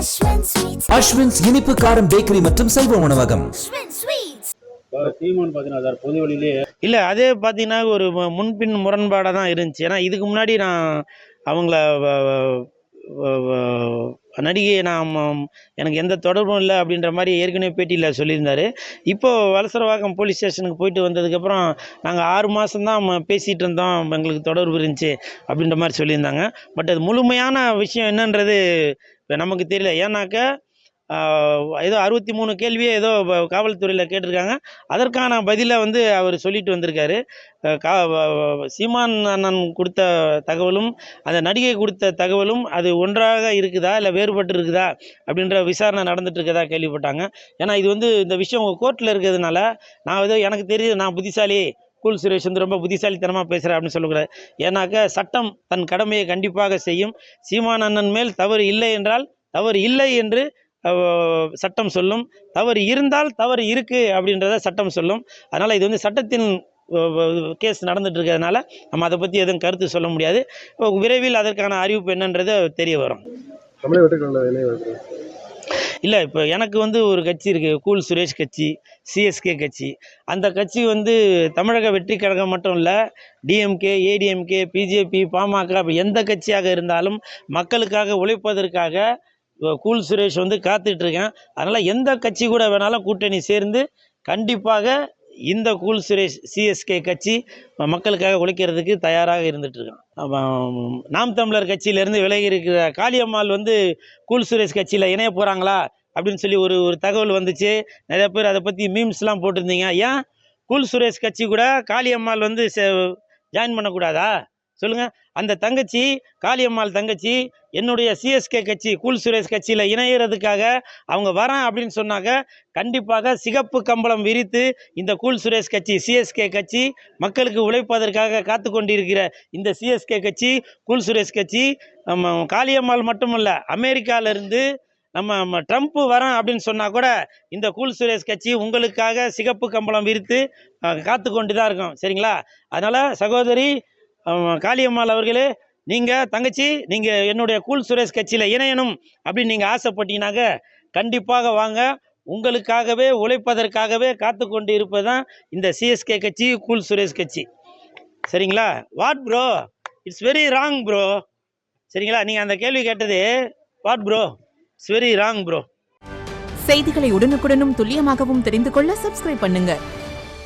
அஸ்வின்ஸ் இனிப்பு காரம் பேக்கரி மற்றும் செல்வ உணவகம். சீமான் பார்த்தீங்கன்னா பொது வழியிலே இல்லை அதே பார்த்தீங்கன்னா ஒரு முன்பின் முரண்பாடாக தான் இருந்துச்சு. ஏன்னா இதுக்கு முன்னாடி நான் அவங்கள நடிகை எனக்கு எந்த தொடர்பும் இல்லை அப்படின்ற மாதிரி ஏற்கனவே பேட்டியில் சொல்லியிருந்தார். இப்போது வலசரவாக்கம் போலீஸ் ஸ்டேஷனுக்கு போயிட்டு வந்ததுக்கப்புறம் நாங்கள் 6 மாதம்தான் பேசிகிட்டு இருந்தோம், எங்களுக்கு தொடர்பு இருந்துச்சு அப்படின்ற மாதிரி சொல்லியிருந்தாங்க. பட் அது முழுமையான விஷயம் என்னன்றது நமக்கு தெரியல. ஏன்னாக்கா ஏதோ 63 கேள்வியே ஏதோ காவல்துறையில் கேட்டிருக்காங்க. அதற்கான பதிலை அவர் சொல்லிட்டு வந்திருக்காரு. சீமான் அண்ணன் கொடுத்த தகவலும் அந்த நடிகை கொடுத்த தகவலும் அது ஒன்றாக இருக்குதா இல்லை வேறுபட்டு இருக்குதா அப்படின்ற விசாரணை நடந்துட்டு இருக்கதா கேள்விப்பட்டாங்க. ஏன்னா இது இந்த விஷயம் உங்கள் கோர்ட்டில் இருக்கிறதுனால நான் ஏதோ எனக்கு தெரியுது, நான் புத்திசாலி, கூல் சுரேஷ் ரொம்ப புத்திசாலித்தனமாக பேசுகிறேன் அப்படின்னு சொல்லக்கூடாது. ஏன்னாக்கா சட்டம் தன் கடமையை கண்டிப்பாக செய்யும். சீமான் அண்ணன் மேல் தவறு இல்லை என்றால் தவறு இல்லை என்று சட்டம் சொல்லும், தவறு இருந்தால் தவறு இருக்குது அப்படின்றத சட்டம் சொல்லும். அதனால் இது சட்டத்தின் கேஸ் நடந்துட்டு இருக்கிறதுனால நம்ம அதை பற்றி எதுவும் கருத்து சொல்ல முடியாது. விரைவில் அதற்கான அறிவிப்பு என்னன்றது தெரிய வரும். இல்லை இப்போ எனக்கு ஒரு கட்சி இருக்குது, கூல் சுரேஷ் கட்சி, சிஎஸ்கே கட்சி. அந்த கட்சி தமிழக வெற்றி கழகம் மட்டும் இல்லை, டிஎம்கே, ஏடிஎம்கே, பிஜேபி, பாமக எந்த கட்சியாக இருந்தாலும் மக்களுக்காக உழைப்பதற்காக கூல் சுரேஷ் காத்துட்ருக்கேன். அதனால் எந்த கட்சி கூட வேணாலும் கூட்டணி சேர்ந்து கண்டிப்பாக இந்த கூல் சுரேஷ் சிஎஸ்கே கட்சி மக்களுக்காக உழைக்கிறதுக்கு தயாராக இருந்துகிட்ருக்கேன். நாம் தமிழர் கட்சியிலேருந்து விலகி இருக்கிற காளியம்மாள் கூல் சுரேஷ் கட்சியில் இணைய போகிறாங்களா அப்படின்னு சொல்லி ஒரு தகவல் வந்துச்சு. நிறைய பேர் அதை பற்றி மீம்ஸ்லாம் போட்டிருந்தீங்க. ஏன் கூல் சுரேஷ் கட்சி கூட காளியம்மாள் ஜாயின் பண்ணக்கூடாதா சொல்லுங்கள்? அந்த தங்கச்சி, காளியம்மாள் தங்கச்சி, என்னுடைய சிஎஸ்கே கட்சி கூல் சுரேஷ் கட்சியில் இணையிறதுக்காக அவங்க வரேன் அப்படின்னு சொன்னாங்க. கண்டிப்பாக சிகப்பு கம்பளம் விரித்து இந்த கூல் சுரேஷ் கட்சி சிஎஸ்கே கட்சி மக்களுக்கு உழைப்பதற்காக காத்து கொண்டிருக்கிற இந்த சிஎஸ்கே கட்சி கூல் சுரேஷ் கட்சி காளியம்மாள் மட்டுமல்ல, அமெரிக்காவிலேருந்து நம்ம ட்ரம்ப் வரேன் அப்படின்னு சொன்னால் கூட இந்த கூல் சுரேஷ் கட்சி உங்களுக்காக சிகப்பு கம்பளம் விரித்து காத்து கொண்டு தான் இருக்கும். சரிங்களா? அதனால் சகோதரி காளியம்மாள் அவர்களே, நீங்கள் தங்கச்சி, நீங்கள் என்னுடைய கூல் சுரேஷ் கட்சியில் இணையணும் அப்படின்னு நீங்கள் ஆசைப்பட்டீங்கன்னாக்க கண்டிப்பாக வாங்க. உங்களுக்காகவே உழைப்பதற்காகவே காத்து கொண்டு இருப்பது தான் இந்த சிஎஸ்கே கட்சி, கூல் சுரேஷ் கட்சி. சரிங்களா? What bro, it's very wrong bro. சரிங்களா? நீங்கள் அந்த கேள்வி கேட்டது what bro, it's very wrong bro. செய்திகளை உடனுக்குடனும் துல்லியமாகவும் தெரிந்து கொள்ள சப்ஸ்கிரைப் பண்ணுங்க.